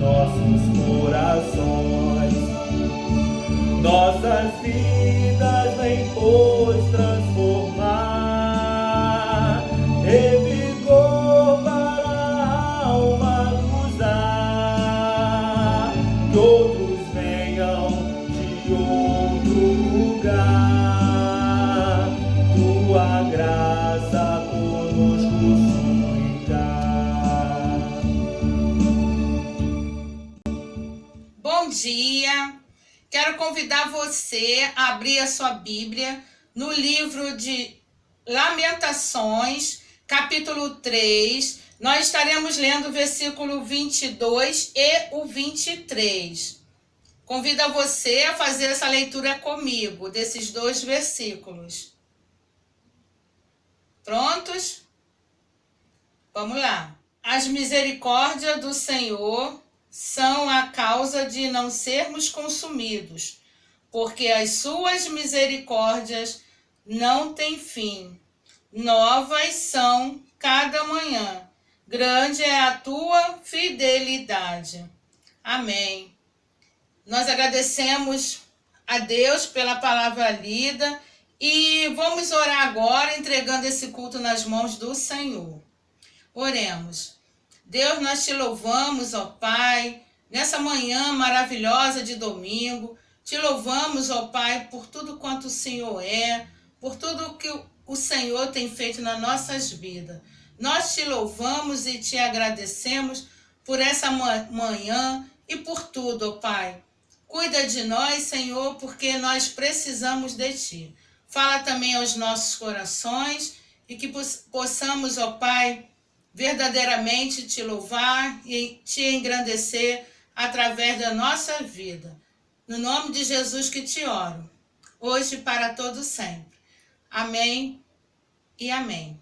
nossos corações. Nossas vidas vem pois transformar, revigor para a alma usar, que outros venham de outro lugar, tua graça conosco suplicar. Bom dia! Quero convidar você a abrir a sua Bíblia no livro de Lamentações, capítulo 3. Nós estaremos lendo o versículo 22 e o 23. Convido você a fazer essa leitura comigo, desses dois versículos. Prontos? Vamos lá. As misericórdias do Senhor são a causa de não sermos consumidos, porque as suas misericórdias não têm fim. Novas são cada manhã. Grande é a tua fidelidade. Amém. Nós agradecemos a Deus pela palavra lida e vamos orar agora, entregando esse culto nas mãos do Senhor. Oremos. Deus, nós te louvamos, ó Pai, nessa manhã maravilhosa de domingo. Te louvamos, ó Pai, por tudo quanto o Senhor é, por tudo que o Senhor tem feito nas nossas vidas. Nós te louvamos e te agradecemos por essa manhã e por tudo, ó Pai. Cuida de nós, Senhor, porque nós precisamos de Ti. Fala também aos nossos corações e que possamos, ó Pai, verdadeiramente te louvar e te engrandecer através da nossa vida. No nome de Jesus que te oro, hoje e para todo sempre. Amém e amém.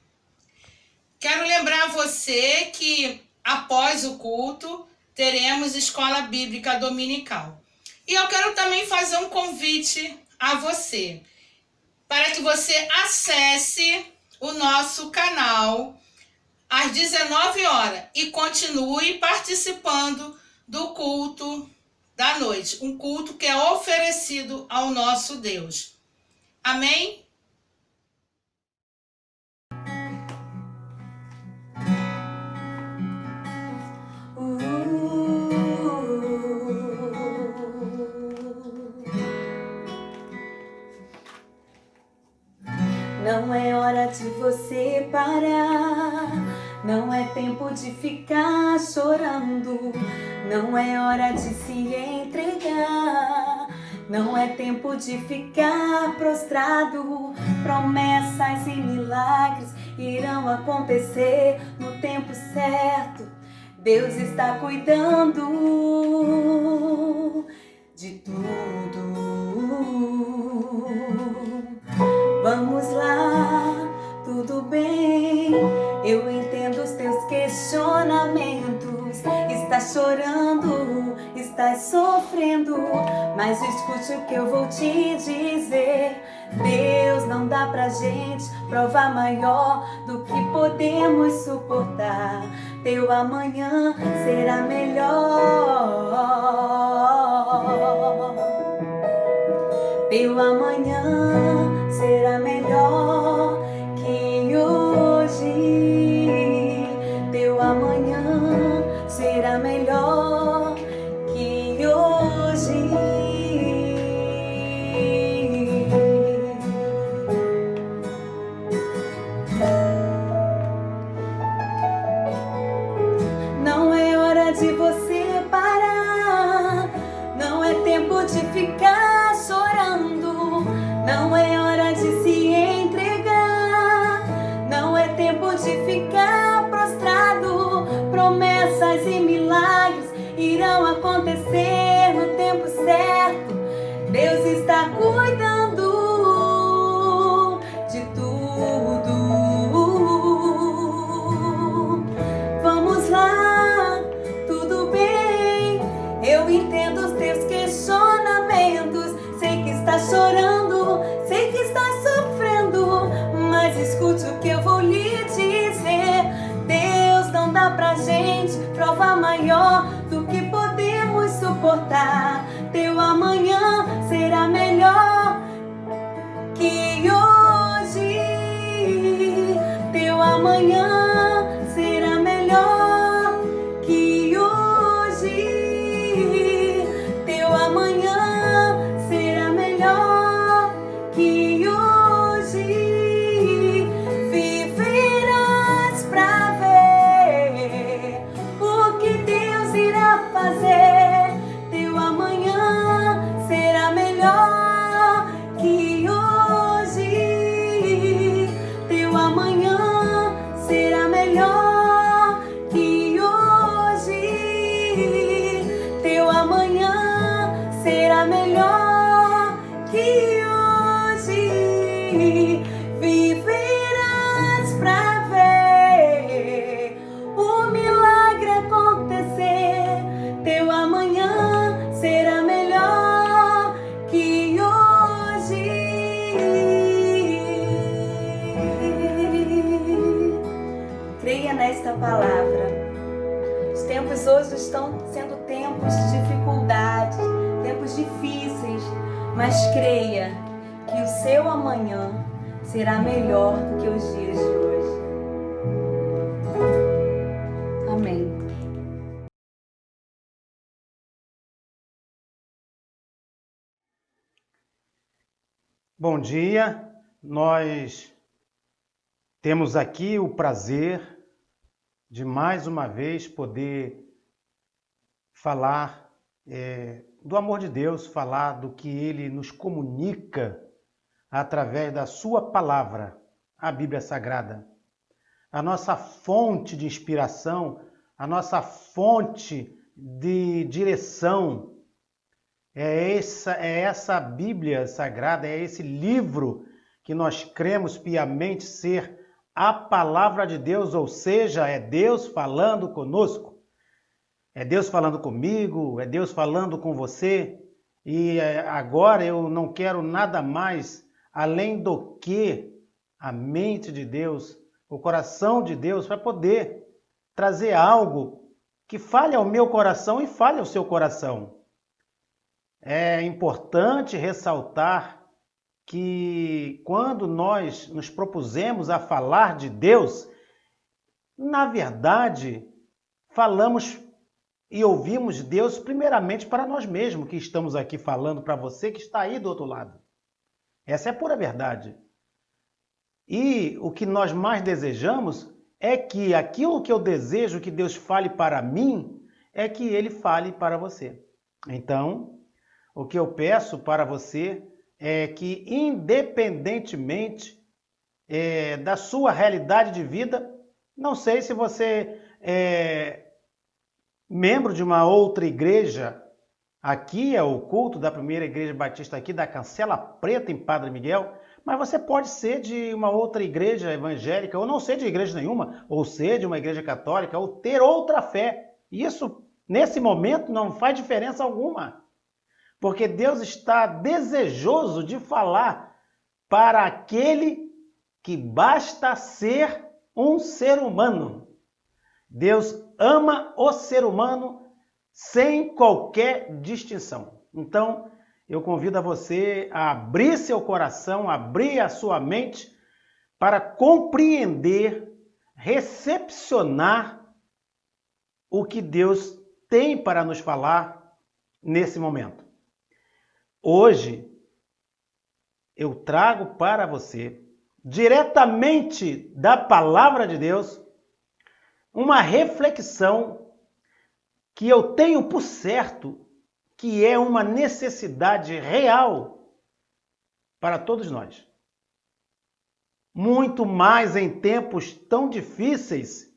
Quero lembrar você que após o culto teremos escola bíblica dominical. E eu quero também fazer um convite a você, para que você acesse o nosso canal às 19 horas e continue participando do culto da noite, um culto que é oferecido ao nosso Deus. Amém? Não é hora de você parar, não é tempo de ficar chorando, não é hora de se entregar, não é tempo de ficar prostrado. Promessas e milagres irão acontecer no tempo certo. Deus está cuidando de tudo. Vamos lá, tudo bem, eu entendo os teus questionamentos. Estás chorando, estás sofrendo, mas escute o que eu vou te dizer. Deus não dá pra gente prova maior do que podemos suportar. Teu amanhã será melhor. Teu amanhã será melhor que hoje. Teu amanhã será melhor que hoje. Não é hora de você parar, não é tempo de ficar chorando, não é hora de se entregar, não é tempo de ficar prostrado. Promessas e milagres irão acontecer no tempo certo. Deus está cuidando de tudo. Vamos lá, tudo bem, eu entendo os teus questionamentos. Sei que está chorando, sei que está sofrendo, mas escute o que eu vou lhe dizer. Deus não dá pra gente prova maior do que poder será melhor que hoje. Viverás pra ver o milagre acontecer. Teu amanhã será melhor que hoje. Creia nesta palavra. Os tempos hoje estão sendo tempos de dificuldade, tempos difíceis, mas creia que o seu amanhã será melhor do que os dias de hoje. Amém. Bom dia, nós temos aqui o prazer de mais uma vez poder falar do amor de Deus, falar do que Ele nos comunica através da sua palavra, a Bíblia Sagrada. A nossa fonte de inspiração, a nossa fonte de direção é essa Bíblia Sagrada, é esse livro que nós cremos piamente ser a palavra de Deus, ou seja, é Deus falando conosco, é Deus falando comigo, é Deus falando com você. E agora eu não quero nada mais além do que a mente de Deus, o coração de Deus, para poder trazer algo que fale ao meu coração e fale ao seu coração. É importante ressaltar que quando nós nos propusemos a falar de Deus, na verdade, falamos e ouvimos Deus primeiramente para nós mesmos, que estamos aqui falando para você que está aí do outro lado. Essa é a pura verdade. E o que nós mais desejamos é que aquilo que eu desejo que Deus fale para mim, é que Ele fale para você. Então, o que eu peço para você é que, independentemente da sua realidade de vida, não sei se você é membro de uma outra igreja, aqui é o culto da primeira igreja batista aqui da Cancela Preta, em Padre Miguel, mas você pode ser de uma outra igreja evangélica, ou não ser de igreja nenhuma, ou ser de uma igreja católica, ou ter outra fé. Isso, nesse momento, não faz diferença alguma. Porque Deus está desejoso de falar para aquele que basta ser um ser humano. Deus ama o ser humano sem qualquer distinção. Então, eu convido a você a abrir seu coração, abrir a sua mente para compreender, recepcionar o que Deus tem para nos falar nesse momento. Hoje, eu trago para você, diretamente da palavra de Deus, uma reflexão que eu tenho por certo que é uma necessidade real para todos nós. Muito mais em tempos tão difíceis.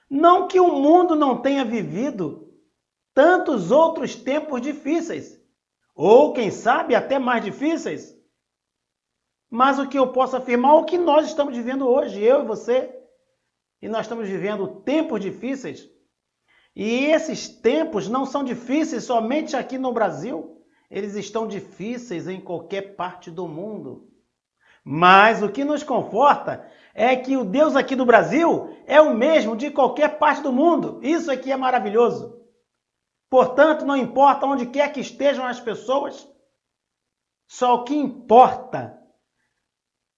Não que o mundo não tenha vivido tantos outros tempos difíceis, ou quem sabe até mais difíceis, mas o que eu posso afirmar é o que nós estamos vivendo hoje, eu e você, e nós estamos vivendo tempos difíceis. E esses tempos não são difíceis somente aqui no Brasil, eles estão difíceis em qualquer parte do mundo. Mas o que nos conforta é que o Deus aqui do Brasil é o mesmo de qualquer parte do mundo. Isso aqui é maravilhoso. Portanto, não importa onde quer que estejam as pessoas, só o que importa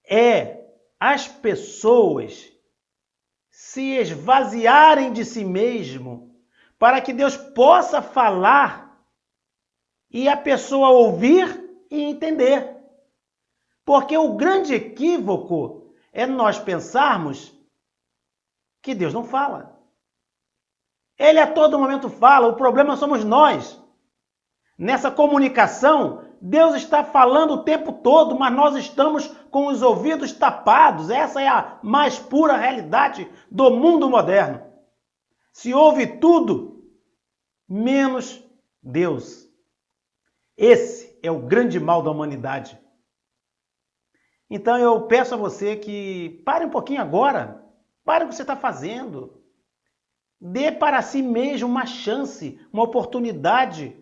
é as pessoas se esvaziarem de si mesmo para que Deus possa falar e a pessoa ouvir e entender. Porque o grande equívoco é nós pensarmos que Deus não fala. Ele a todo momento fala, o problema somos nós. Nessa comunicação, Deus está falando o tempo todo, mas nós estamos com os ouvidos tapados. Essa é a mais pura realidade do mundo moderno. Se ouve tudo, menos Deus. Esse é o grande mal da humanidade. Então eu peço a você que pare um pouquinho agora, pare o que você está fazendo. Dê para si mesmo uma chance, uma oportunidade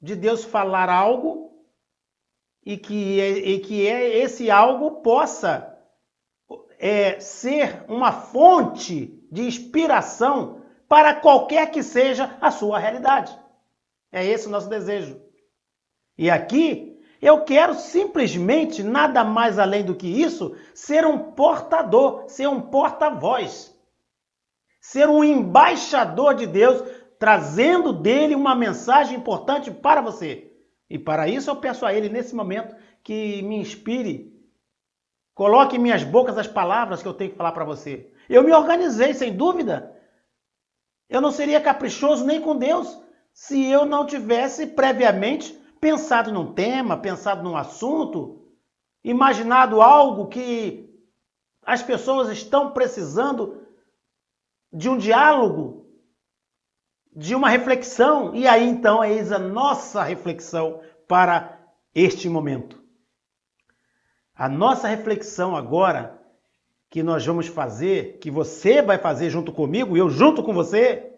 de Deus falar algo e que esse algo possa ser uma fonte de inspiração para qualquer que seja a sua realidade. É esse o nosso desejo. E aqui eu quero simplesmente, nada mais além do que isso, ser um portador, ser um porta-voz, ser um embaixador de Deus, trazendo dele uma mensagem importante para você. E para isso eu peço a ele nesse momento que me inspire, coloque em minhas bocas as palavras que eu tenho que falar para você. Eu me organizei, sem dúvida. Eu não seria caprichoso nem com Deus se eu não tivesse previamente pensado num tema, pensado num assunto, imaginado algo que as pessoas estão precisando de um diálogo, de uma reflexão. E aí então eis a nossa reflexão para este momento. A nossa reflexão agora que nós vamos fazer, que você vai fazer junto comigo e eu junto com você,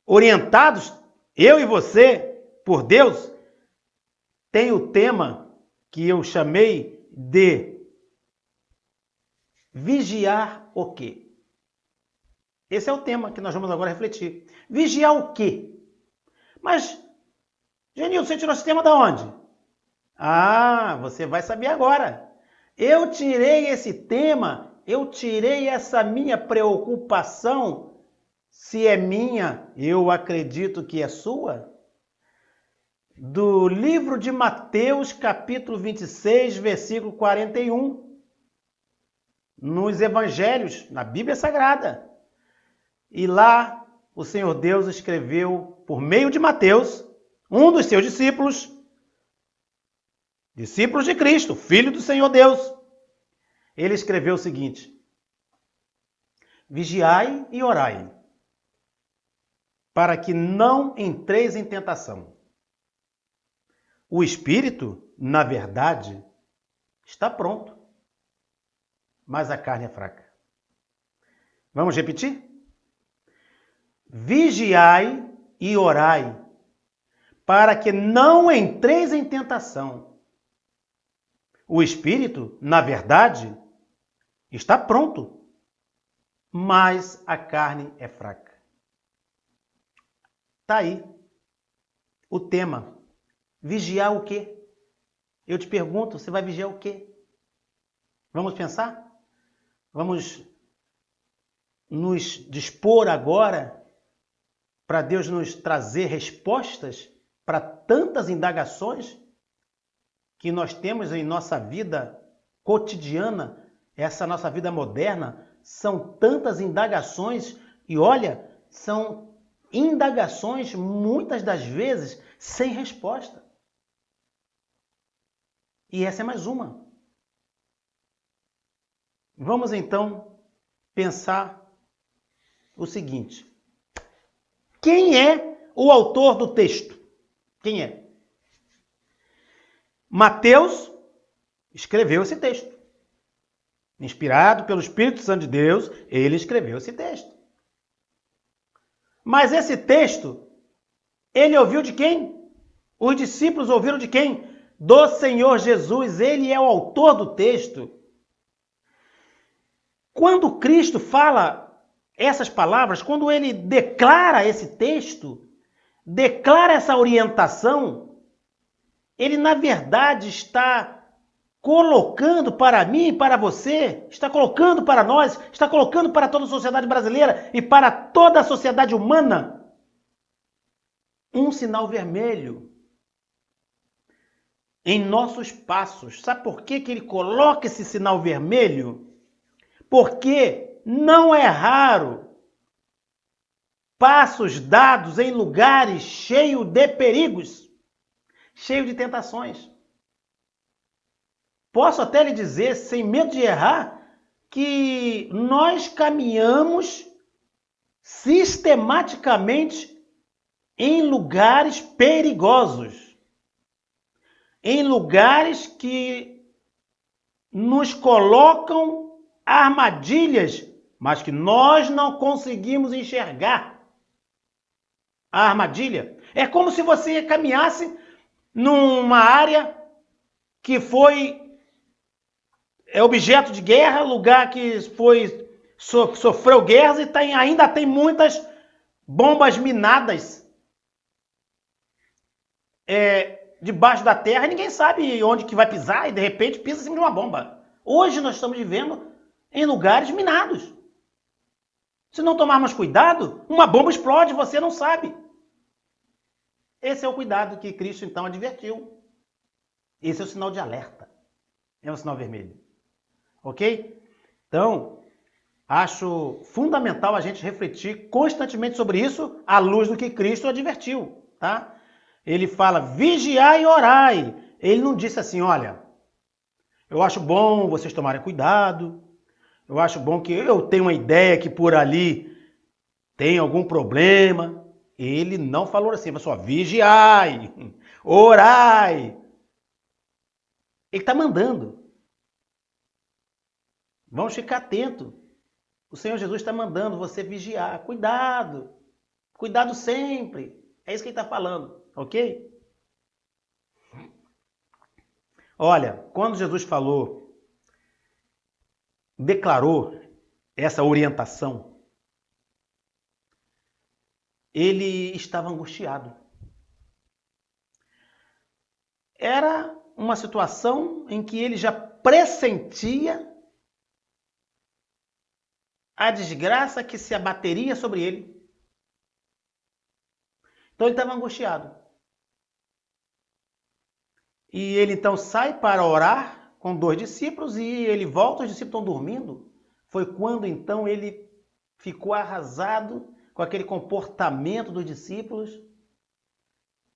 orientados, eu e você, por Deus, tem o tema que eu chamei de vigiar o quê? Esse é o tema que nós vamos agora refletir. Vigiar o quê? Mas, Genilson, você tirou esse tema da onde? Ah, você vai saber agora. Eu tirei esse tema, eu tirei essa minha preocupação. Se é minha, eu acredito que é sua. Do livro de Mateus, capítulo 26, versículo 41. Nos Evangelhos, na Bíblia Sagrada. E lá o Senhor Deus escreveu, por meio de Mateus, um dos seus discípulos de Cristo, filho do Senhor Deus. Ele escreveu o seguinte: vigiai e orai, para que não entreis em tentação. O espírito, na verdade, está pronto, mas a carne é fraca. Vamos repetir? Vigiai e orai, para que não entreis em tentação. O espírito, na verdade, está pronto, mas a carne é fraca. Está aí o tema. Vigiar o quê? Eu te pergunto, você vai vigiar o quê? Vamos pensar? Vamos nos dispor agora para Deus nos trazer respostas para tantas indagações que nós temos em nossa vida cotidiana, essa nossa vida moderna. São tantas indagações e olha, são indagações muitas das vezes sem resposta. E essa é mais uma. Vamos então pensar o seguinte: quem é o autor do texto? Quem é? Mateus escreveu esse texto. Inspirado pelo Espírito Santo de Deus, ele escreveu esse texto. Mas esse texto, ele ouviu de quem? Os discípulos ouviram de quem? Do Senhor Jesus. Ele é o autor do texto. Quando Cristo fala essas palavras, quando ele declara esse texto, declara essa orientação, ele na verdade está colocando para mim e para você, está colocando para nós, está colocando para toda a sociedade brasileira e para toda a sociedade humana um sinal vermelho em nossos passos. Sabe por que ele coloca esse sinal vermelho? Porque não é raro passos dados em lugares cheios de perigos, cheios de tentações. Posso até lhe dizer, sem medo de errar, que nós caminhamos sistematicamente em lugares perigosos, em lugares que nos colocam armadilhas, mas que nós não conseguimos enxergar a armadilha. É como se você caminhasse numa área que foi objeto de guerra, lugar que sofreu guerras e ainda tem muitas bombas minadas debaixo da terra, e ninguém sabe onde que vai pisar e de repente pisa em cima de uma bomba. Hoje nós estamos vivendo em lugares minados. Se não tomarmos cuidado, uma bomba explode, você não sabe. Esse é o cuidado que Cristo então advertiu. Esse é o sinal de alerta. É um sinal vermelho. Ok? Então, acho fundamental a gente refletir constantemente sobre isso à luz do que Cristo advertiu, tá? Ele fala, vigiai e orai. Ele não disse assim, olha, eu acho bom vocês tomarem cuidado, eu acho bom que eu tenho uma ideia que por ali tem algum problema. Ele não falou assim, mas só vigiai, orai. Ele está mandando. Vamos ficar atentos. O Senhor Jesus está mandando você vigiar. Cuidado. Cuidado sempre. É isso que ele está falando, ok? Olha, quando Jesus declarou essa orientação, ele estava angustiado. Era uma situação em que ele já pressentia a desgraça que se abateria sobre ele. Então ele estava angustiado. E ele então sai para orar com 2 discípulos e ele volta, os discípulos estão dormindo. Foi quando então ele ficou arrasado com aquele comportamento dos discípulos.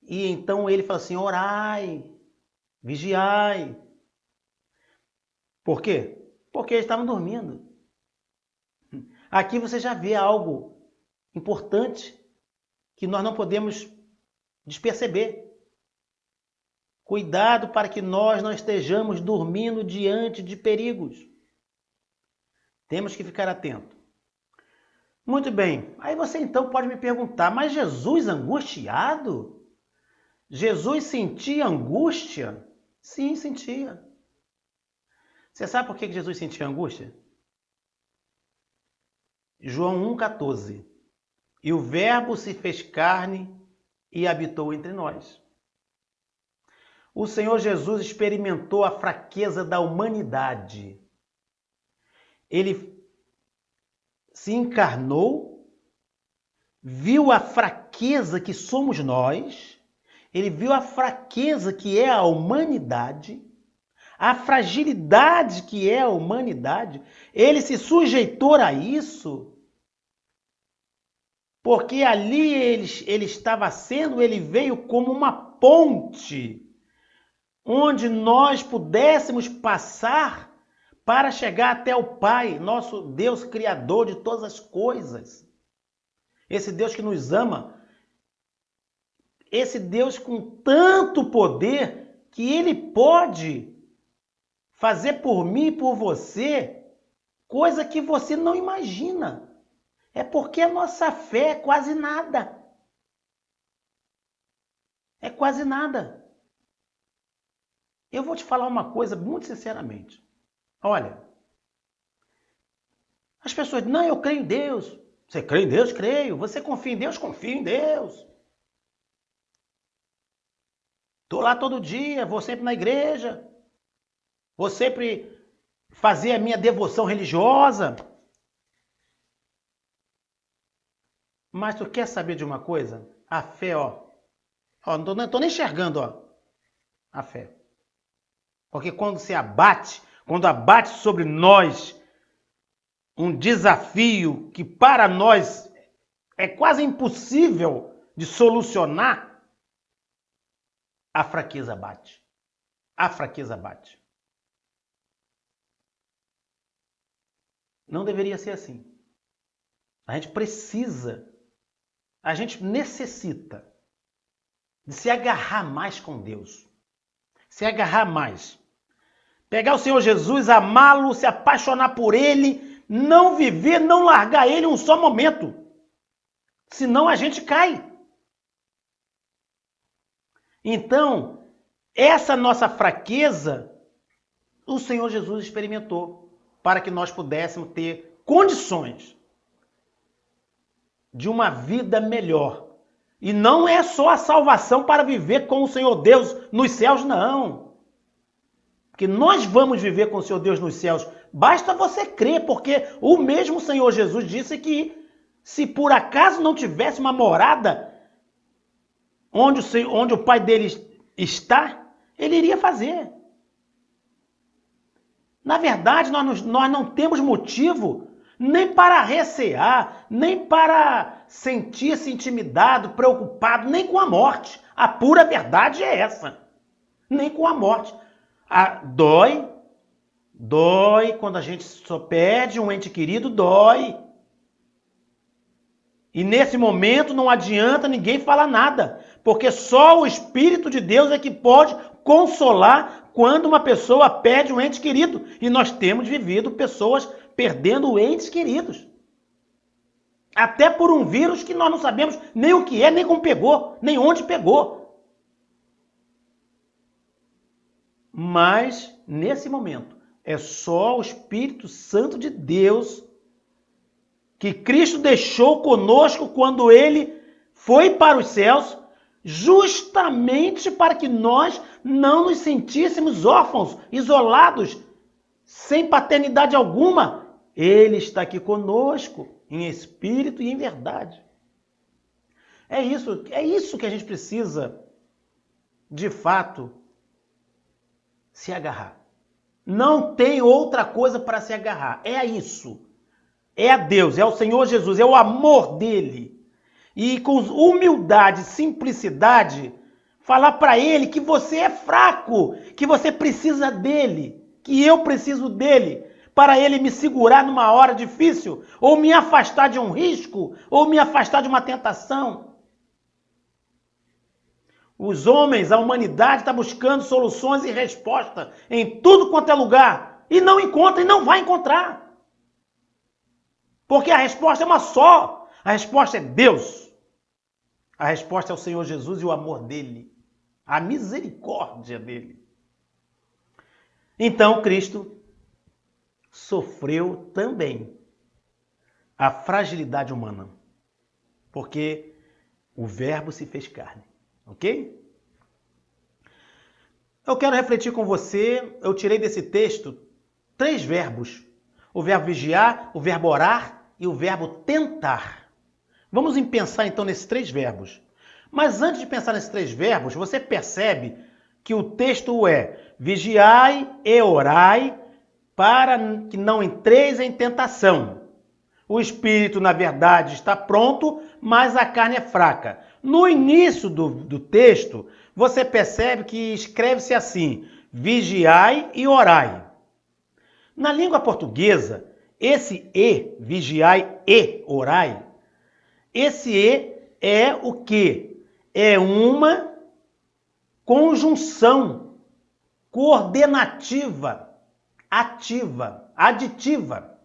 E então ele fala assim, orai, vigiai. Por quê? Porque eles estavam dormindo. Aqui você já vê algo importante que nós não podemos desperceber. Cuidado para que nós não estejamos dormindo diante de perigos. Temos que ficar atento. Muito bem, aí você então pode me perguntar, mas Jesus angustiado? Jesus sentia angústia? Sim, sentia. Você sabe por que Jesus sentia angústia? João 1,14. E o Verbo se fez carne e habitou entre nós. O Senhor Jesus experimentou a fraqueza da humanidade. Ele se encarnou, viu a fraqueza que somos nós, ele viu a fraqueza que é a humanidade, a fragilidade que é a humanidade, ele se sujeitou a isso, porque ali ele estava sendo, ele veio como uma ponte, onde nós pudéssemos passar para chegar até o Pai, nosso Deus Criador de todas as coisas. Esse Deus que nos ama, esse Deus com tanto poder que Ele pode fazer por mim e por você coisa que você não imagina. É porque a nossa fé é quase nada. É quase nada. Eu vou te falar uma coisa muito sinceramente. Olha, as pessoas dizem, não, eu creio em Deus. Você crê em Deus? Creio. Você confia em Deus? Confio em Deus. Estou lá todo dia, vou sempre na igreja. Vou sempre fazer a minha devoção religiosa. Mas tu quer saber de uma coisa? A fé, não estou nem enxergando, a fé. Porque quando abate sobre nós um desafio que para nós é quase impossível de solucionar, a fraqueza bate. A fraqueza bate. Não deveria ser assim. A gente necessita de se agarrar mais com Deus. Se agarrar mais. Pegar o Senhor Jesus, amá-lo, se apaixonar por Ele, não viver, não largar Ele um só momento. Senão a gente cai. Então, essa nossa fraqueza, o Senhor Jesus experimentou para que nós pudéssemos ter condições de uma vida melhor. E não é só a salvação para viver com o Senhor Deus nos céus, não. Porque nós vamos viver com o Senhor Deus nos céus. Basta você crer, porque o mesmo Senhor Jesus disse que se por acaso não tivesse uma morada onde o Pai dele está, ele iria fazer. Na verdade, nós não temos motivo nem para recear, nem para sentir-se intimidado, preocupado, nem com a morte. A pura verdade é essa. Nem com a morte. Dói quando a gente só perde um ente querido, dói. E nesse momento não adianta ninguém falar nada, porque só o Espírito de Deus é que pode consolar quando uma pessoa perde um ente querido. E nós temos vivido pessoas perdendo entes queridos. Até por um vírus que nós não sabemos nem o que é, nem como pegou, nem onde pegou. Mas, nesse momento, é só o Espírito Santo de Deus que Cristo deixou conosco quando Ele foi para os céus, justamente para que nós não nos sentíssemos órfãos, isolados, sem paternidade alguma. Ele está aqui conosco, em espírito e em verdade. É isso que a gente precisa, de fato, se agarrar. Não tem outra coisa para se agarrar. É a isso. É a Deus, é o Senhor Jesus, é o amor dele. E com humildade, simplicidade, falar para ele que você é fraco, que você precisa dele, que eu preciso dele, para ele me segurar numa hora difícil, ou me afastar de um risco, ou me afastar de uma tentação. Os homens, a humanidade está buscando soluções e respostas em tudo quanto é lugar, e não encontra e não vai encontrar. Porque a resposta é uma só. A resposta é Deus. A resposta é o Senhor Jesus e o amor dele. A misericórdia dele. Então Cristo sofreu também a fragilidade humana. Porque o Verbo se fez carne. Ok? Eu quero refletir com você. Eu tirei desse texto 3 verbos. O verbo vigiar, o verbo orar e o verbo tentar. Vamos pensar então nesses 3 verbos. Mas antes de pensar nesses 3 verbos, você percebe que o texto é: vigiai e orai para que não entreis em tentação. O espírito, na verdade, está pronto, mas a carne é fraca. No início do texto, você percebe que escreve-se assim: vigiai e orai. Na língua portuguesa, esse e, vigiai e orai, esse e é o quê? É uma conjunção coordenativa, ativa, aditiva.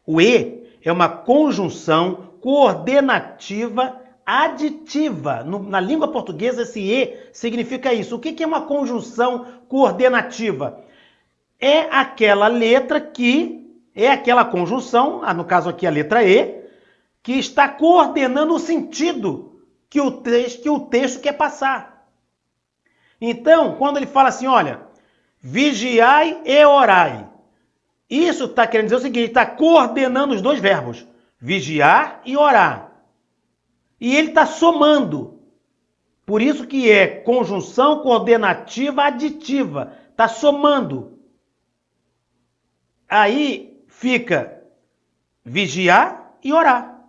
O e é uma conjunção coordenativa aditiva. Na língua portuguesa, esse e significa isso. O que é uma conjunção coordenativa? É aquela letra é aquela conjunção, no caso aqui a letra E, que está coordenando o sentido que o texto quer passar. Então, quando ele fala assim, olha, vigiai e orai, isso está querendo dizer o seguinte, está coordenando os 2 verbos, vigiar e orar. E ele está somando. Por isso que é conjunção coordenativa aditiva, está somando. Aí fica vigiar e orar.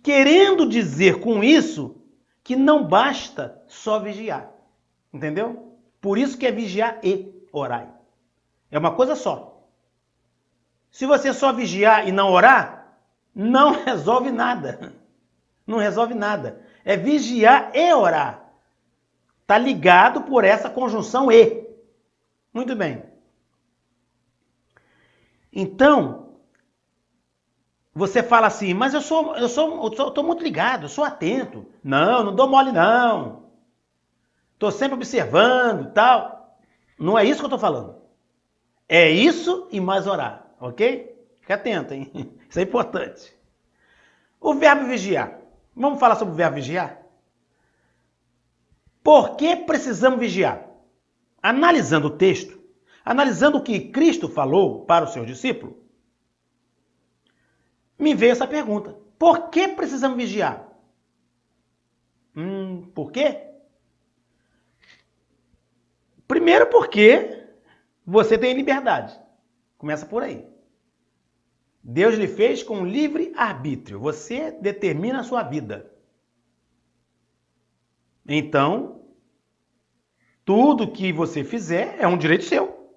Querendo dizer com isso que não basta só vigiar. Entendeu? Por isso que é vigiar e orar. É uma coisa só. Se você só vigiar e não orar, não resolve nada. Não resolve nada. É vigiar e orar. Está ligado por essa conjunção e. Muito bem. Então, você fala assim, mas eu estou muito ligado, eu sou atento. Não dou mole não. Estou sempre observando e tal. Não é isso que eu estou falando. É isso e mais orar, ok? Fica atento, hein? Isso é importante. O verbo vigiar. Vamos falar sobre o verbo vigiar? Por que precisamos vigiar? Analisando o texto, analisando o que Cristo falou para os seus discípulos, me veio essa pergunta. Por que precisamos vigiar? Por quê? Primeiro porque você tem liberdade. Começa por aí. Deus lhe fez com livre arbítrio. Você determina a sua vida. Então, tudo que você fizer é um direito seu.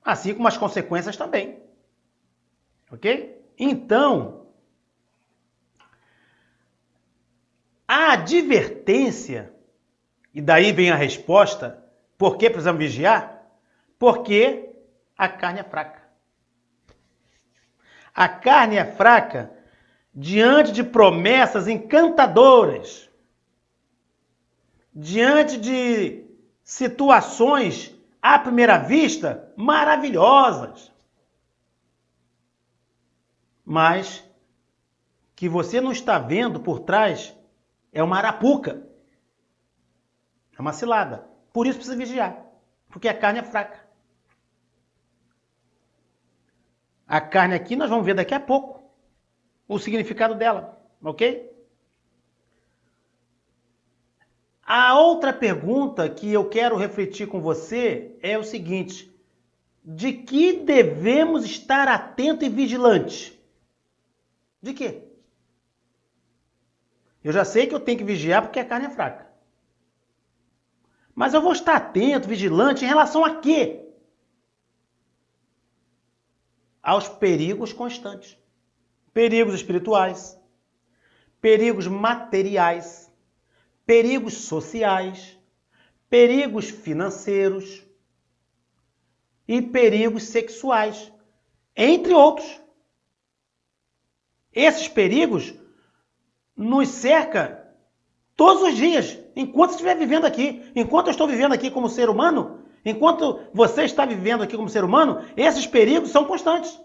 Assim como as consequências também. Ok? Então, a advertência, e daí vem a resposta, por que precisamos vigiar? Porque a carne é fraca. A carne é fraca diante de promessas encantadoras, diante de situações, à primeira vista, maravilhosas, mas que você não está vendo por trás é uma arapuca, é uma cilada. Por isso precisa vigiar, porque a carne é fraca. A carne aqui nós vamos ver daqui a pouco o significado dela, ok? A outra pergunta que eu quero refletir com você é o seguinte: de que devemos estar atento e vigilante? De quê? Eu já sei que eu tenho que vigiar porque a carne é fraca. Mas eu vou estar atento, vigilante em relação a quê? Aos perigos constantes. Perigos espirituais, perigos materiais, perigos sociais, perigos financeiros e perigos sexuais, entre outros. Esses perigos nos cercam todos os dias, enquanto estiver vivendo aqui, enquanto eu estou vivendo aqui como ser humano, enquanto você está vivendo aqui como ser humano, esses perigos são constantes.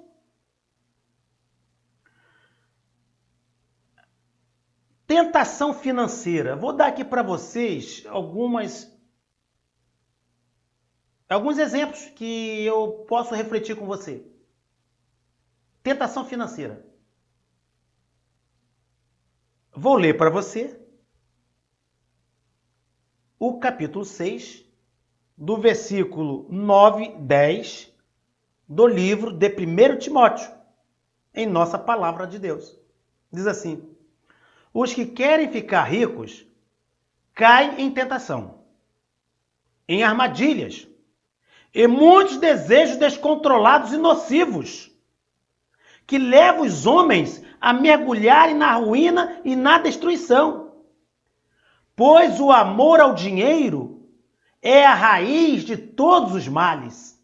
Tentação financeira. Vou dar aqui para vocês alguns exemplos que eu posso refletir com você. Tentação financeira. Vou ler para você o capítulo 6, do versículo 9, 10, do livro de 1 Timóteo, em nossa palavra de Deus. Diz assim: os que querem ficar ricos caem em tentação, em armadilhas e muitos desejos descontrolados e nocivos, que levam os homens a mergulharem na ruína e na destruição. Pois o amor ao dinheiro é a raiz de todos os males.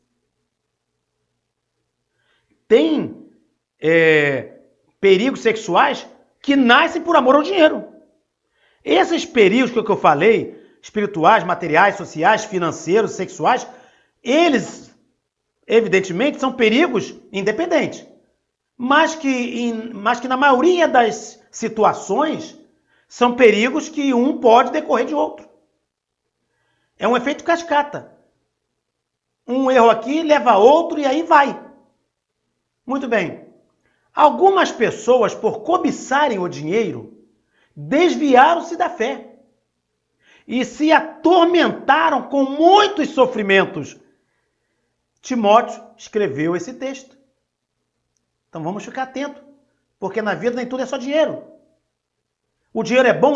Tem perigos sexuais que nascem por amor ao dinheiro. Esses perigos que eu falei, espirituais, materiais, sociais, financeiros, sexuais, eles, evidentemente, são perigos independentes. Mas que na maioria das situações, são perigos que um pode decorrer de outro. É um efeito cascata. Um erro aqui leva a outro e aí vai. Muito bem. Algumas pessoas, por cobiçarem o dinheiro, desviaram-se da fé e se atormentaram com muitos sofrimentos. Timóteo escreveu esse texto. Então vamos ficar atentos, porque na vida nem tudo é só dinheiro. O dinheiro é bom,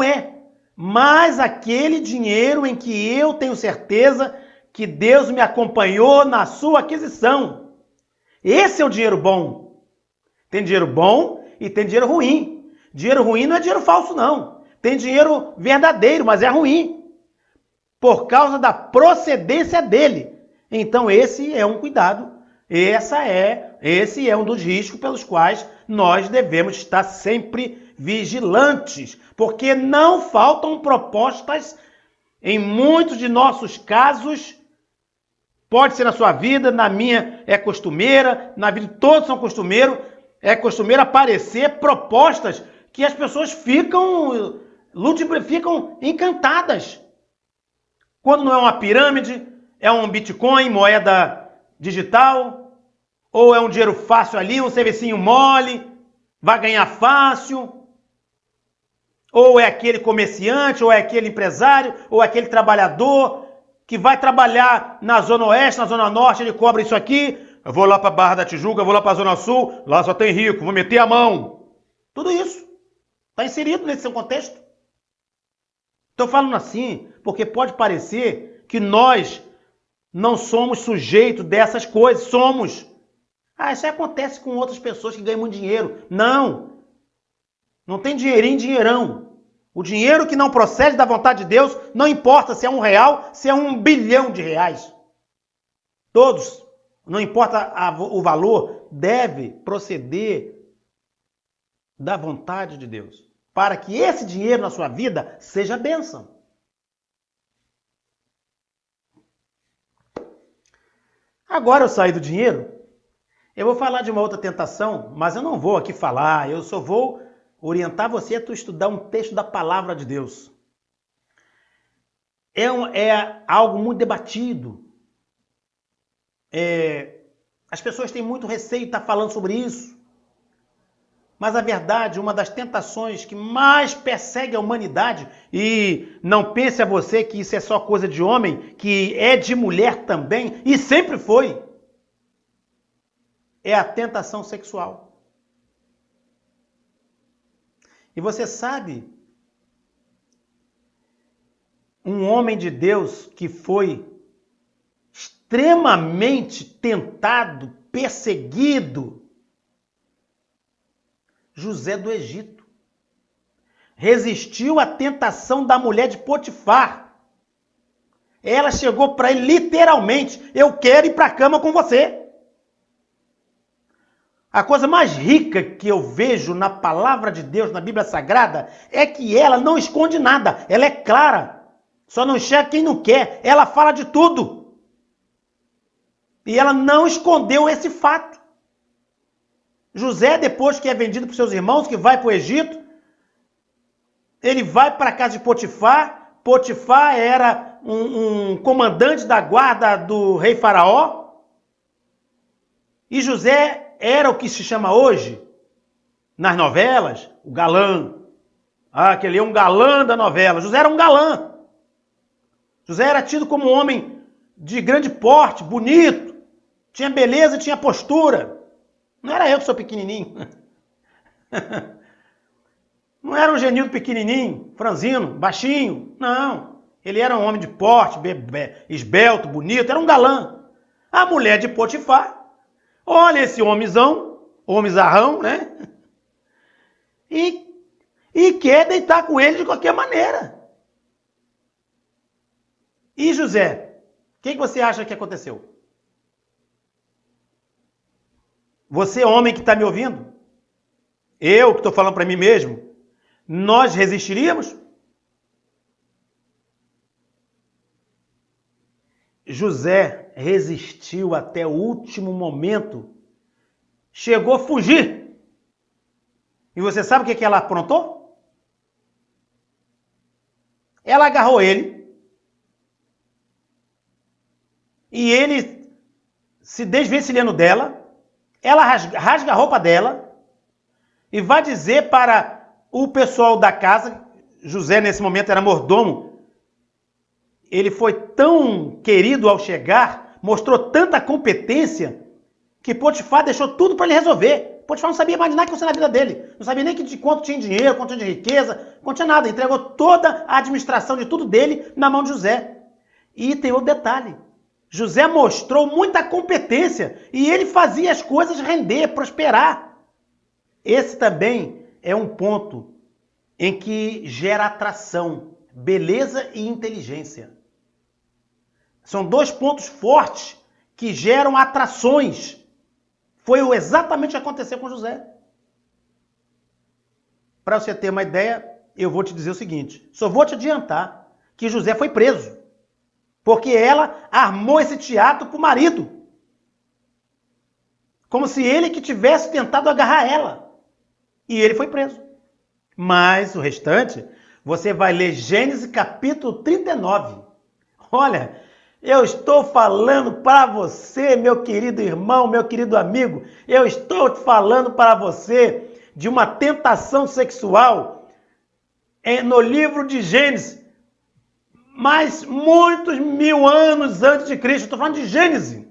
mas aquele dinheiro em que eu tenho certeza que Deus me acompanhou na sua aquisição. Esse é o dinheiro bom. Tem dinheiro bom e tem dinheiro ruim. Dinheiro ruim não é dinheiro falso, não. Tem dinheiro verdadeiro, mas é ruim, por causa da procedência dele. Então esse é um cuidado, esse é um dos riscos pelos quais nós devemos estar sempre vigilantes, porque não faltam propostas em muitos de nossos casos. Pode ser na sua vida, na minha é costumeira, na vida de todos são costumeiros, é costumeiro aparecer propostas que as pessoas ficam encantadas. Quando não é uma pirâmide, é um Bitcoin, moeda digital, ou é um dinheiro fácil ali, um servicinho mole, vai ganhar fácil, ou é aquele comerciante, ou é aquele empresário, ou é aquele trabalhador que vai trabalhar na Zona Oeste, na Zona Norte, ele cobra isso aqui, eu vou lá para a Barra da Tijuca, eu vou lá para a Zona Sul, lá só tem rico, vou meter a mão. Tudo isso está inserido nesse seu contexto. Estou falando assim porque pode parecer que nós não somos sujeitos dessas coisas. Somos. Isso acontece com outras pessoas que ganham muito dinheiro. Não. Não tem dinheirinho, dinheirão. O dinheiro que não procede da vontade de Deus, não importa se é R$1, se é R$1 bilhão. Todos, não importa o valor, deve proceder da vontade de Deus, para que esse dinheiro na sua vida seja bênção. Agora eu saí do dinheiro, eu vou falar de uma outra tentação, mas eu não vou aqui falar, eu só vou orientar você a tu estudar um texto da palavra de Deus. É algo muito debatido. As pessoas têm muito receio de estar falando sobre isso. Mas a verdade, uma das tentações que mais persegue a humanidade, e não pense a você que isso é só coisa de homem, que é de mulher também, e sempre foi, é a tentação sexual. E você sabe, um homem de Deus que foi extremamente tentado, perseguido, José do Egito. Resistiu à tentação da mulher de Potifar. Ela chegou para ele literalmente, eu quero ir para a cama com você. A coisa mais rica que eu vejo na palavra de Deus, na Bíblia Sagrada, é que ela não esconde nada, ela é clara. Só não enxerga quem não quer, ela fala de tudo. E ela não escondeu esse fato. José, depois que é vendido para os seus irmãos, que vai para o Egito, ele vai para a casa de Potifar. Potifar era um comandante da guarda do rei Faraó. E José era o que se chama hoje, nas novelas, o galã. Aquele é um galã da novela. José era um galã. José era tido como um homem de grande porte, bonito, tinha beleza, tinha postura. Não era eu que sou pequenininho. Não era um Genildo pequenininho, franzino, baixinho. Não. Ele era um homem de porte, esbelto, bonito, era um galã. A mulher de Potifar, olha esse homenzarrão, né? E quer deitar com ele de qualquer maneira. E José, o que você acha que aconteceu? Você, homem que está me ouvindo, eu que estou falando para mim mesmo, nós resistiríamos? José resistiu até o último momento, chegou a fugir. E você sabe o que ela aprontou? Ela agarrou ele, e ele se desvencilhando dela, ela rasga a roupa dela e vai dizer para o pessoal da casa, José nesse momento era mordomo, ele foi tão querido ao chegar, mostrou tanta competência, que Potifar deixou tudo para ele resolver. Potifar não sabia mais nada que fosse na vida dele, não sabia nem de quanto tinha dinheiro, quanto tinha de riqueza, quanto tinha nada, entregou toda a administração de tudo dele na mão de José. E tem outro detalhe, José mostrou muita competência e ele fazia as coisas render, prosperar. Esse também é um ponto em que gera atração, beleza e inteligência. São dois pontos fortes que geram atrações. Foi exatamente o que aconteceu com José. Para você ter uma ideia, eu vou te dizer o seguinte, só vou te adiantar que José foi preso, porque ela armou esse teatro para o marido. Como se ele que tivesse tentado agarrar ela. E ele foi preso. Mas o restante, você vai ler Gênesis capítulo 39. Olha, eu estou falando para você, meu querido irmão, meu querido amigo, eu estou falando para você de uma tentação sexual no livro de Gênesis, mas muitos mil anos antes de Cristo. Estou falando de Gênesis.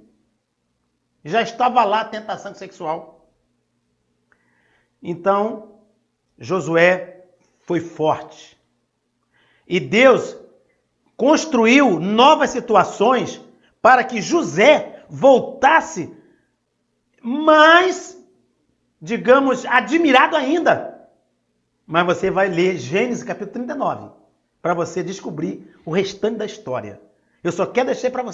Já estava lá a tentação sexual. Então, Josué foi forte. E Deus construiu novas situações para que José voltasse mais, digamos, admirado ainda. Mas você vai ler Gênesis capítulo 39 para você descobrir o restante da história. Eu só quero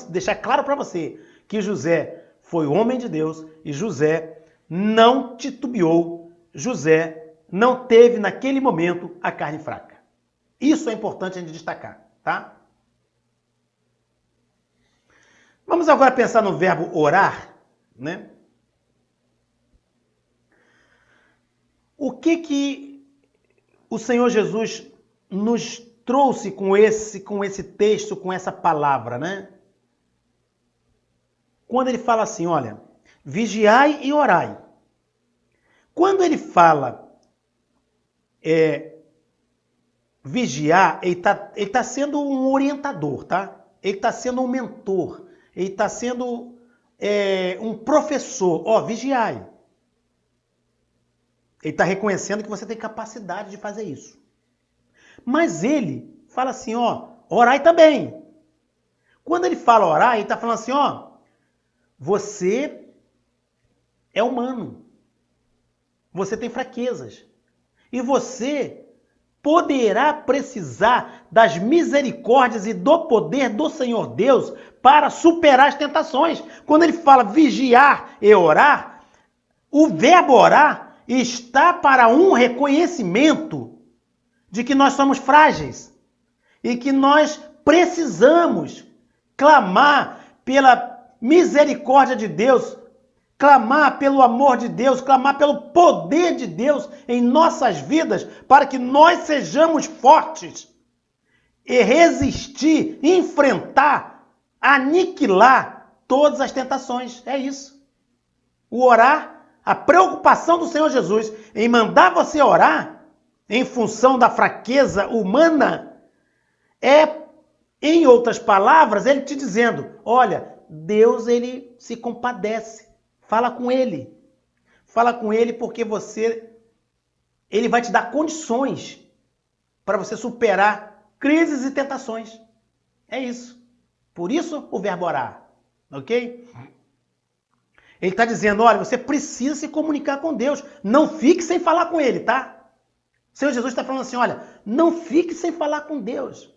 deixar claro para você que José foi homem de Deus e José não titubeou, José não teve naquele momento a carne fraca. Isso é importante a gente destacar, tá? Vamos agora pensar no verbo orar, né? O que o Senhor Jesus nos trouxe com esse texto, com essa palavra, né? Quando ele fala assim, olha, vigiai e orai. Quando ele fala vigiar, ele tá sendo um orientador, tá? Ele está sendo um mentor, ele está sendo um professor. Ó, vigiai. Ele está reconhecendo que você tem capacidade de fazer isso. Mas ele fala assim, ó, orai também. Quando ele fala orar, ele está falando assim, ó, você é humano. Você tem fraquezas. E você poderá precisar das misericórdias e do poder do Senhor Deus para superar as tentações. Quando ele fala vigiar e orar, o verbo orar está para um reconhecimento de que nós somos frágeis e que nós precisamos clamar pela misericórdia de Deus, clamar pelo amor de Deus, clamar pelo poder de Deus em nossas vidas, para que nós sejamos fortes e resistir, enfrentar, aniquilar todas as tentações. É isso. O orar, a preocupação do Senhor Jesus em mandar você orar, em função da fraqueza humana, em outras palavras, ele te dizendo, olha, Deus, ele se compadece. Fala com ele. Fala com ele porque ele vai te dar condições para você superar crises e tentações. É isso. Por isso o verbo orar. Ok? Ele está dizendo, olha, você precisa se comunicar com Deus. Não fique sem falar com ele, tá? O Senhor Jesus está falando assim, olha, não fique sem falar com Deus.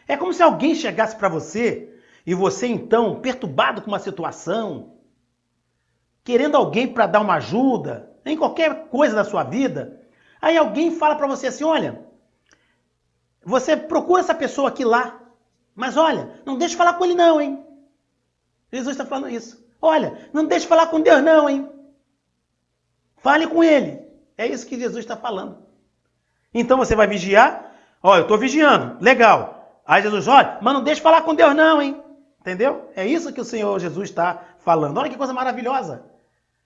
É como se alguém chegasse para você e você, então, perturbado com uma situação, querendo alguém para dar uma ajuda, em qualquer coisa da sua vida, aí alguém fala para você assim, olha, você procura essa pessoa aqui lá, mas olha, não deixe falar com ele não, hein? Jesus está falando isso. Olha, não deixe falar com Deus não, hein? Fale com ele. É isso que Jesus está falando. Então você vai vigiar, ó, eu estou vigiando, legal. Aí Jesus, olha, mas não deixe falar com Deus não, hein? Entendeu? É isso que o Senhor Jesus está falando. Olha que coisa maravilhosa.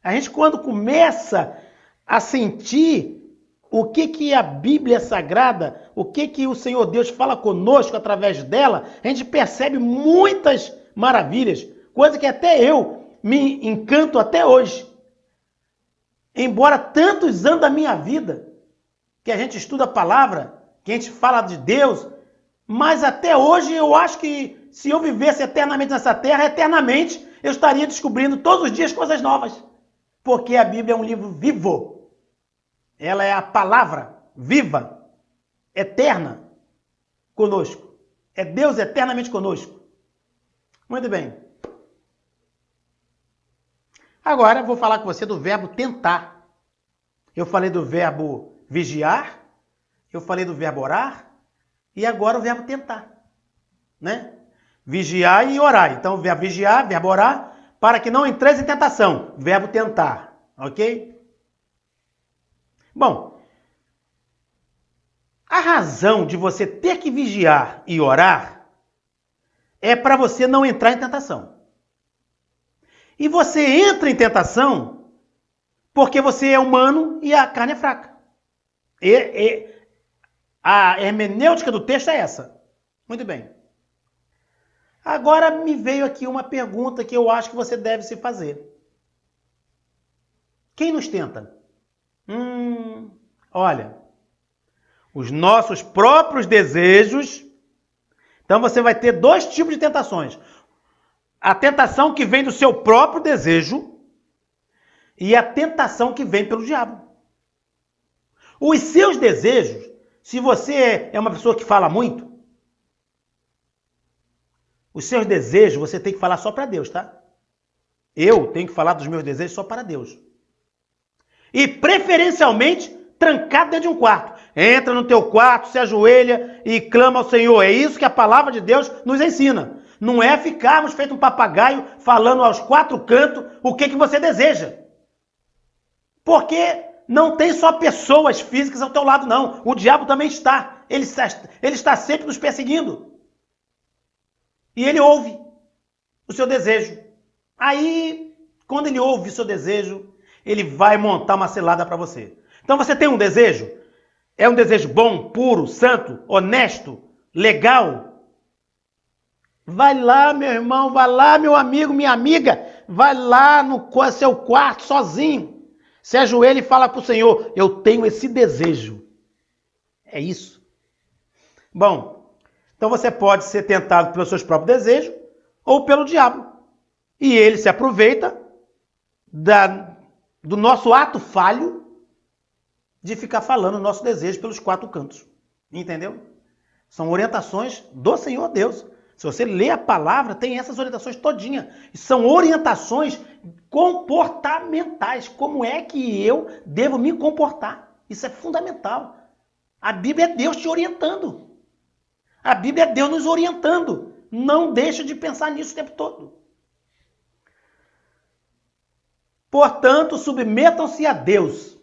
A gente, quando começa a sentir o que a Bíblia Sagrada, o que o Senhor Deus fala conosco através dela, a gente percebe muitas maravilhas, coisa que até eu me encanto até hoje. Embora tantos anos da minha vida, que a gente estuda a palavra, que a gente fala de Deus, mas até hoje eu acho que se eu vivesse eternamente nessa terra, eternamente eu estaria descobrindo todos os dias coisas novas. Porque a Bíblia é um livro vivo. Ela é a palavra viva, eterna conosco. É Deus eternamente conosco. Muito bem. Agora vou falar com você do verbo tentar. Eu falei do verbo vigiar, eu falei do verbo orar e agora o verbo tentar, né? Vigiar e orar. Então, verbo vigiar, verbo orar, para que não entreis em tentação. Verbo tentar, ok? Bom, a razão de você ter que vigiar e orar é para você não entrar em tentação. E você entra em tentação porque você é humano e a carne é fraca. A hermenêutica do texto é essa. Muito bem. Agora me veio aqui uma pergunta que eu acho que você deve se fazer. Quem nos tenta? Olha, os nossos próprios desejos. Então você vai ter dois tipos de tentações. A tentação que vem do seu próprio desejo e a tentação que vem pelo diabo. Os seus desejos, se você é uma pessoa que fala muito, os seus desejos você tem que falar só para Deus, tá? Eu tenho que falar dos meus desejos só para Deus. E preferencialmente trancado dentro de um quarto. Entra no teu quarto, se ajoelha e clama ao Senhor. É isso que a palavra de Deus nos ensina. Não é ficarmos feito um papagaio falando aos quatro cantos o que você deseja. Porque não tem só pessoas físicas ao teu lado, não. O diabo também está. Ele está sempre nos perseguindo. E ele ouve o seu desejo. Aí, quando ele ouve o seu desejo, ele vai montar uma cilada para você. Então você tem um desejo? É um desejo bom, puro, santo, honesto, legal? Vai lá, meu irmão, vai lá, meu amigo, minha amiga, vai lá no seu quarto sozinho. Se ajoelha e fala para o Senhor, eu tenho esse desejo. É isso. Bom, então você pode ser tentado pelos seus próprios desejos ou pelo diabo. E ele se aproveita do nosso ato falho de ficar falando o nosso desejo pelos quatro cantos. Entendeu? São orientações do Senhor Deus. Se você ler a palavra, tem essas orientações todinha. São orientações comportamentais. Como é que eu devo me comportar? Isso é fundamental. A Bíblia é Deus te orientando. A Bíblia é Deus nos orientando. Não deixa de pensar nisso o tempo todo. Portanto, submetam-se a Deus.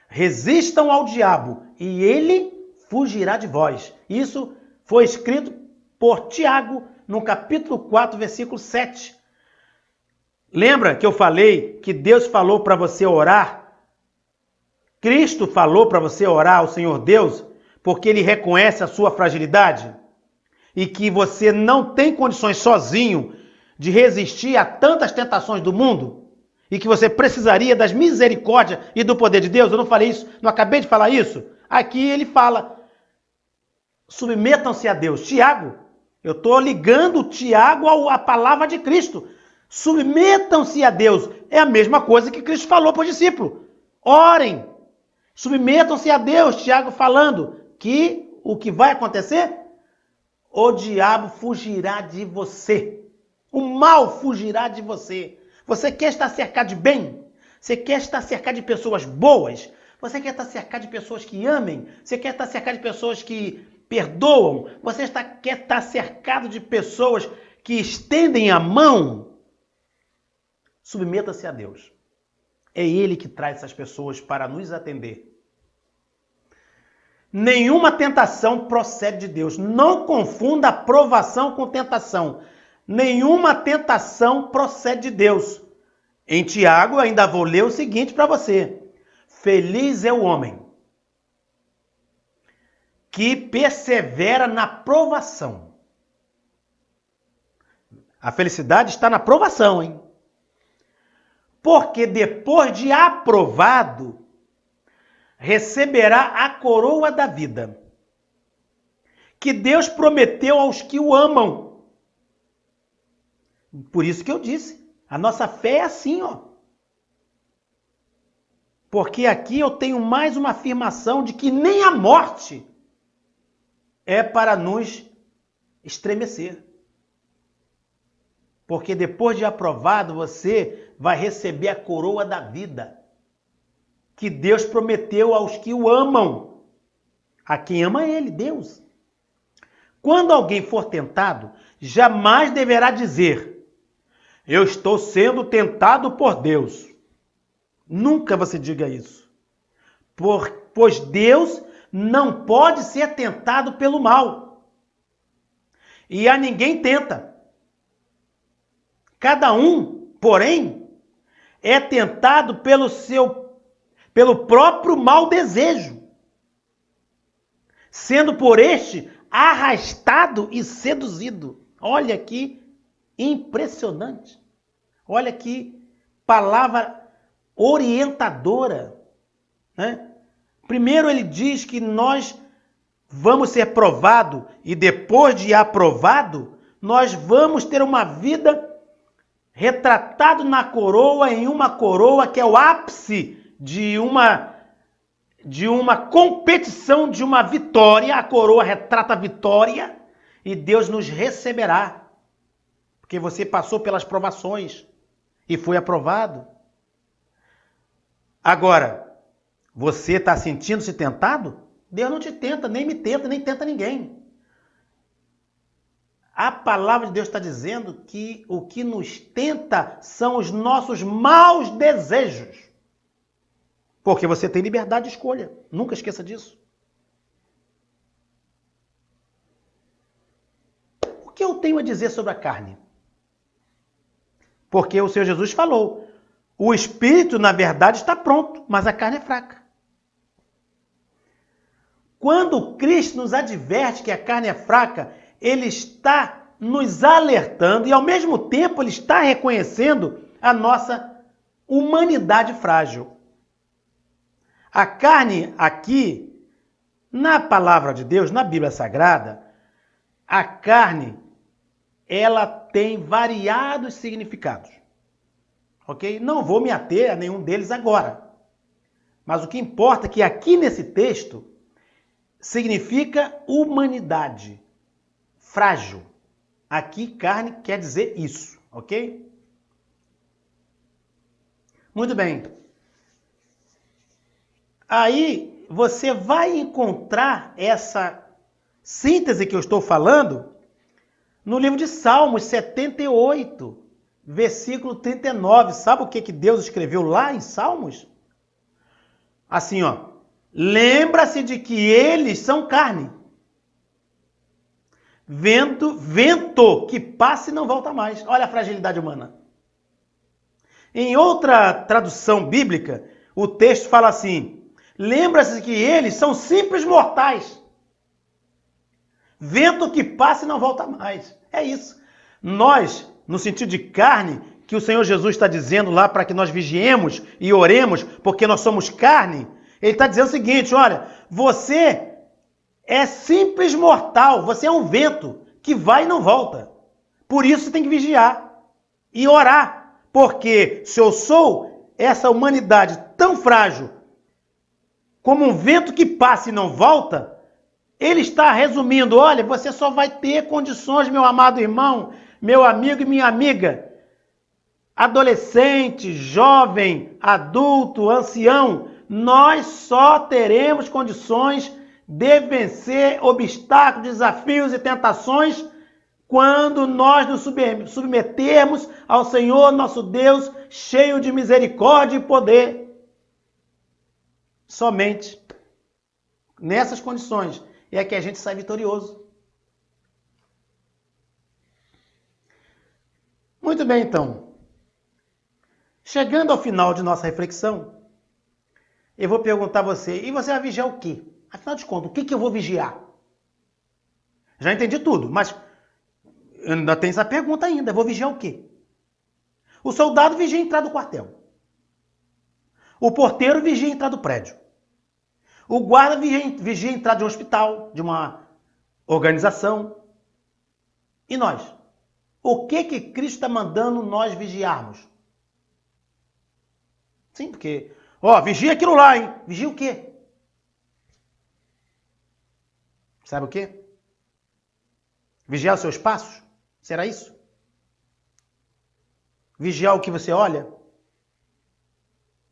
Resistam ao diabo e ele fugirá de vós. Isso foi escrito por Tiago, no capítulo 4, versículo 7. Lembra que eu falei que Deus falou para você orar? Cristo falou para você orar ao Senhor Deus, porque ele reconhece a sua fragilidade e que você não tem condições sozinho de resistir a tantas tentações do mundo e que você precisaria das misericórdias e do poder de Deus. Eu não falei isso, não acabei de falar isso? Aqui ele fala, submetam-se a Deus. Tiago, eu estou ligando Tiago à palavra de Cristo. Submetam-se a Deus. É a mesma coisa que Cristo falou para os discípulos. Orem. Submetam-se a Deus. Tiago falando que o que vai acontecer? O diabo fugirá de você. O mal fugirá de você. Você quer estar cercado de bem? Você quer estar cercado de pessoas boas? Você quer estar cercado de pessoas que amem? Você quer estar cercado de pessoas que perdoam? Você quer estar cercado de pessoas que estendem a mão? Submeta-se a Deus. É Ele que traz essas pessoas para nos atender. Nenhuma tentação procede de Deus. Não confunda aprovação com tentação. Nenhuma tentação procede de Deus. Em Tiago, ainda vou ler o seguinte para você. Feliz é o homem que persevera na provação. A felicidade está na provação, hein? Porque depois de aprovado, receberá a coroa da vida, que Deus prometeu aos que o amam. Por isso que eu disse, a nossa fé é assim, ó. Porque aqui eu tenho mais uma afirmação de que nem a morte é para nos estremecer. Porque depois de aprovado, você vai receber a coroa da vida que Deus prometeu aos que o amam. A quem ama Ele, Deus. Quando alguém for tentado, jamais deverá dizer: eu estou sendo tentado por Deus. Nunca você diga isso. Pois Deus não pode ser tentado pelo mal. E a ninguém tenta. Cada um, porém, é tentado pelo próprio mau desejo, sendo por este arrastado e seduzido. Olha que impressionante. Olha que palavra orientadora, né? Primeiro ele diz que nós vamos ser provados e depois de aprovado, nós vamos ter uma vida retratado na coroa, em uma coroa que é o ápice de uma competição, de uma vitória. A coroa retrata a vitória e Deus nos receberá, porque você passou pelas provações e foi aprovado. Agora, você está sentindo-se tentado? Deus não te tenta, nem me tenta, nem tenta ninguém. A palavra de Deus está dizendo que o que nos tenta são os nossos maus desejos. Porque você tem liberdade de escolha. Nunca esqueça disso. O que eu tenho a dizer sobre a carne? Porque o Senhor Jesus falou, o espírito, na verdade, está pronto, mas a carne é fraca. Quando Cristo nos adverte que a carne é fraca, Ele está nos alertando e, ao mesmo tempo, Ele está reconhecendo a nossa humanidade frágil. A carne aqui, na palavra de Deus, na Bíblia Sagrada, a carne, ela tem variados significados. Ok? Não vou me ater a nenhum deles agora. Mas o que importa é que aqui nesse texto significa humanidade, frágil. Aqui carne quer dizer isso, ok? Muito bem. Aí você vai encontrar essa síntese que eu estou falando no livro de Salmos 78, versículo 39. Sabe o que Deus escreveu lá em Salmos? Assim, ó. Lembra-se de que eles são carne. Vento que passa e não volta mais. Olha a fragilidade humana. Em outra tradução bíblica, o texto fala assim: lembra-se que eles são simples mortais. Vento que passa e não volta mais. É isso. Nós, no sentido de carne, que o Senhor Jesus está dizendo lá para que nós vigiemos e oremos, porque nós somos carne, Ele está dizendo o seguinte: olha, você é simples mortal, você é um vento que vai e não volta. Por isso você tem que vigiar e orar, porque se eu sou essa humanidade tão frágil, como um vento que passa e não volta, Ele está resumindo: olha, você só vai ter condições, meu amado irmão, meu amigo e minha amiga, adolescente, jovem, adulto, ancião, nós só teremos condições de vencer obstáculos, desafios e tentações quando nós nos submetermos ao Senhor nosso Deus, cheio de misericórdia e poder. Somente nessas condições é que a gente sai vitorioso. Muito bem, então. Chegando ao final de nossa reflexão, eu vou perguntar a você: e você vai vigiar o quê? Afinal de contas, o que eu vou vigiar? Já entendi tudo, mas ainda tem essa pergunta ainda. Eu vou vigiar o quê? O soldado vigia a entrada do quartel. O porteiro vigia a entrada do prédio. O guarda vigia a entrada de um hospital, de uma organização. E nós? O que Cristo está mandando nós vigiarmos? Sim, porque Ó, vigia aquilo lá, hein? Vigia o quê? Sabe o quê? Vigiar os seus passos? Será isso? Vigiar o que você olha?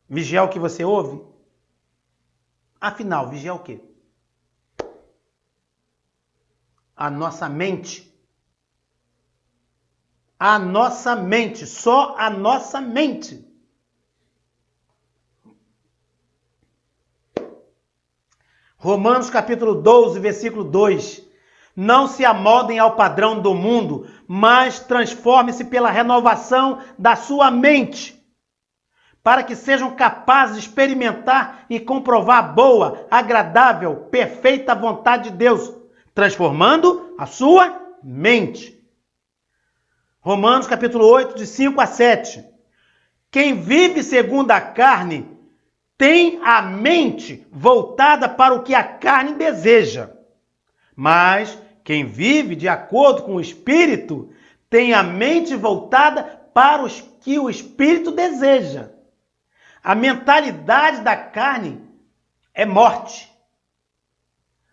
Vigiar o que você ouve? Afinal, vigiar o quê? A nossa mente. A nossa mente. Só a nossa mente. Romanos capítulo 12, versículo 2. Não se amoldem ao padrão do mundo, mas transforme-se pela renovação da sua mente, para que sejam capazes de experimentar e comprovar a boa, agradável, perfeita vontade de Deus, transformando a sua mente. Romanos capítulo 8, de 5 a 7. Quem vive segundo a carne tem a mente voltada para o que a carne deseja. Mas quem vive de acordo com o Espírito tem a mente voltada para os que o Espírito deseja. A mentalidade da carne é morte.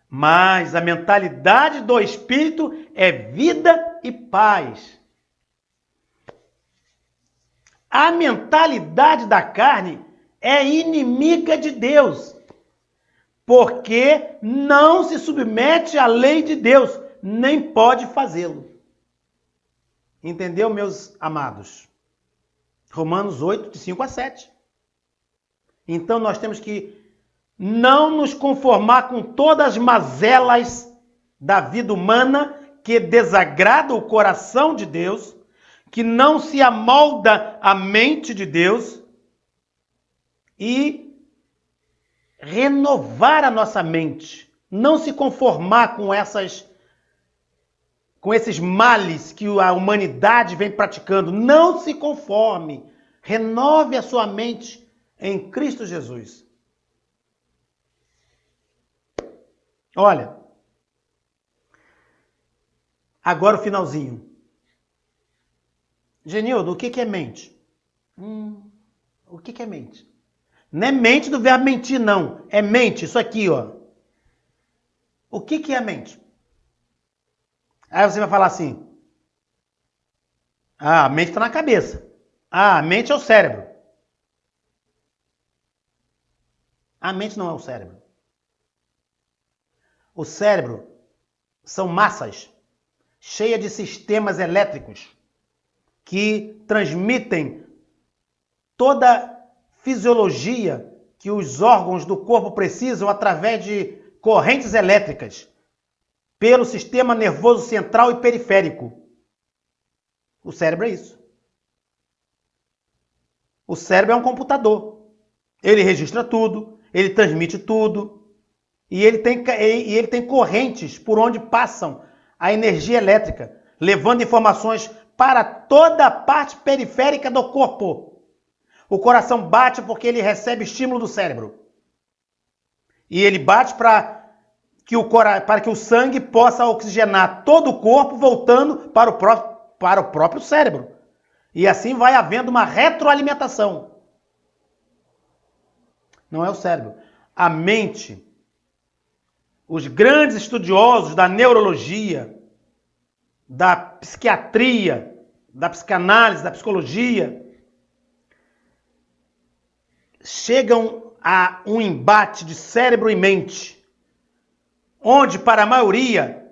Mas a mentalidade do Espírito é vida e paz. A mentalidade da carne é inimiga de Deus, porque não se submete à lei de Deus, nem pode fazê-lo. Entendeu, meus amados? Romanos 8, de 5 a 7. Então nós temos que não nos conformar com todas as mazelas da vida humana que desagrada o coração de Deus, que não se amolda a mente de Deus, e renovar a nossa mente, não se conformar com esses males que a humanidade vem praticando. Não se conforme. Renove a sua mente em Cristo Jesus. Olha, agora o finalzinho. Genildo, o que é mente? O que é mente? Não é mente do verbo mentir, não. É mente, isso aqui, ó. O que é a mente? Aí você vai falar assim: a mente está na cabeça. A mente é o cérebro. A mente não é o cérebro. O cérebro são massas cheias de sistemas elétricos que transmitem toda a fisiologia que os órgãos do corpo precisam através de correntes elétricas pelo sistema nervoso central e periférico. O cérebro é isso. O cérebro é um computador. Ele registra tudo, ele transmite tudo, e ele tem correntes por onde passam a energia elétrica, levando informações para toda a parte periférica do corpo. O coração bate porque ele recebe estímulo do cérebro. E ele bate para que o sangue possa oxigenar todo o corpo, voltando para o próprio cérebro. E assim vai havendo uma retroalimentação. Não é o cérebro. A mente, os grandes estudiosos da neurologia, da psiquiatria, da psicanálise, da psicologia, chegam a um embate de cérebro e mente, onde para a maioria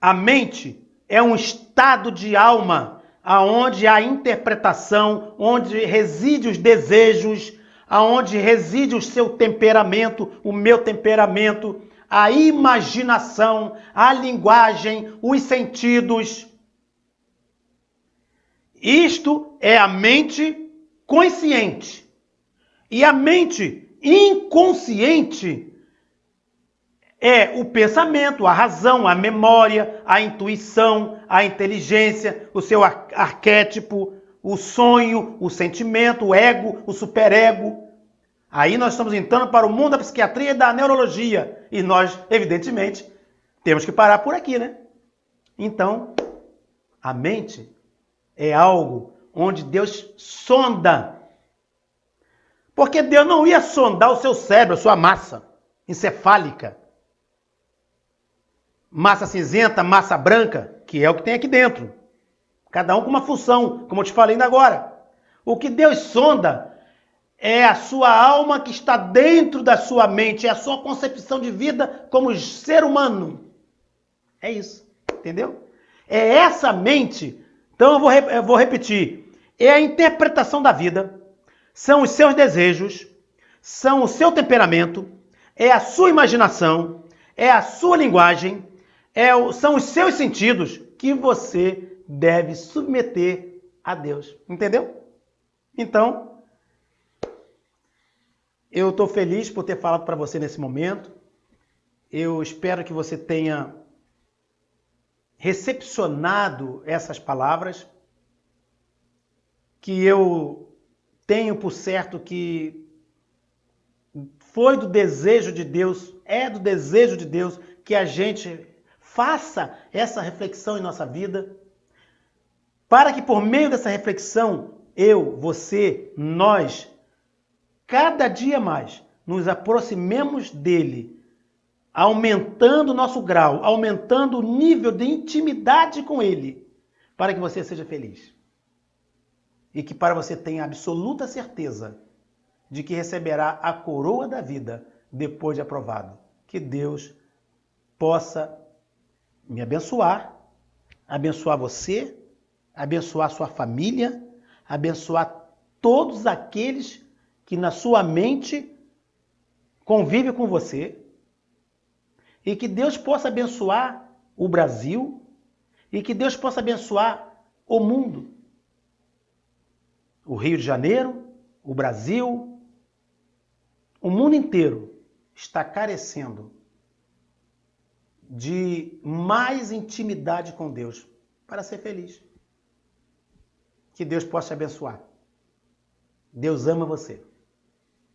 a mente é um estado de alma, aonde há interpretação, onde reside os desejos, aonde reside o seu temperamento, o meu temperamento, a imaginação, a linguagem, os sentidos. Isto é a mente consciente. E a mente inconsciente é o pensamento, a razão, a memória, a intuição, a inteligência, o seu arquétipo, o sonho, o sentimento, o ego, o superego. Aí nós estamos entrando para o mundo da psiquiatria e da neurologia. E nós, evidentemente, temos que parar por aqui, né? Então, a mente é algo onde Deus sonda. Porque Deus não ia sondar o seu cérebro, a sua massa encefálica. Massa cinzenta, massa branca, que é o que tem aqui dentro. Cada um com uma função, como eu te falei ainda agora. O que Deus sonda é a sua alma que está dentro da sua mente, é a sua concepção de vida como ser humano. É isso, entendeu? É essa mente. Então eu vou repetir. É a interpretação da vida, são os seus desejos, são o seu temperamento, é a sua imaginação, é a sua linguagem, são os seus sentidos que você deve submeter a Deus. Entendeu? Então, eu estou feliz por ter falado para você nesse momento. Eu espero que você tenha recepcionado essas palavras, que eu tenho por certo que foi do desejo de Deus, é do desejo de Deus que a gente faça essa reflexão em nossa vida, para que por meio dessa reflexão, eu, você, nós, cada dia mais nos aproximemos dele, aumentando o nosso grau, aumentando o nível de intimidade com ele, para que você seja feliz. E que para você tenha absoluta certeza de que receberá a coroa da vida depois de aprovado. Que Deus possa me abençoar, abençoar você, abençoar sua família, abençoar todos aqueles que na sua mente convivem com você, e que Deus possa abençoar o Brasil, e que Deus possa abençoar o mundo. O Rio de Janeiro, o Brasil, o mundo inteiro está carecendo de mais intimidade com Deus para ser feliz. Que Deus possa te abençoar. Deus ama você.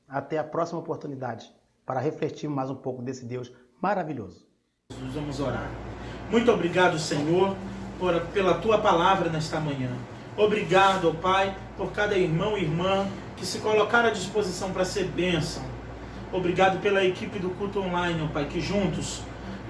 Até a próxima oportunidade para refletir mais um pouco desse Deus maravilhoso. Vamos orar. Muito obrigado, Senhor, pela tua palavra nesta manhã. Obrigado, ó Pai, por cada irmão e irmã que se colocaram à disposição para ser bênção. Obrigado pela equipe do culto online, ó Pai, que juntos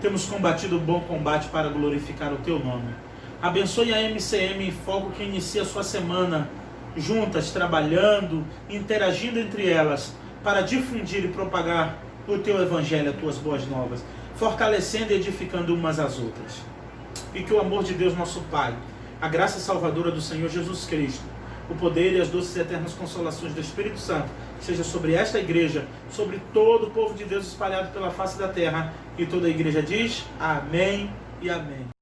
temos combatido o bom combate para glorificar o teu nome. Abençoe a MCM em Foco que inicia a sua semana juntas, trabalhando, interagindo entre elas para difundir e propagar o teu evangelho, as tuas boas novas, fortalecendo e edificando umas às outras. E que o amor de Deus, nosso Pai, a graça salvadora do Senhor Jesus Cristo, o poder e as doces e eternas consolações do Espírito Santo seja sobre esta igreja, sobre todo o povo de Deus espalhado pela face da terra. E toda a igreja diz amém e amém.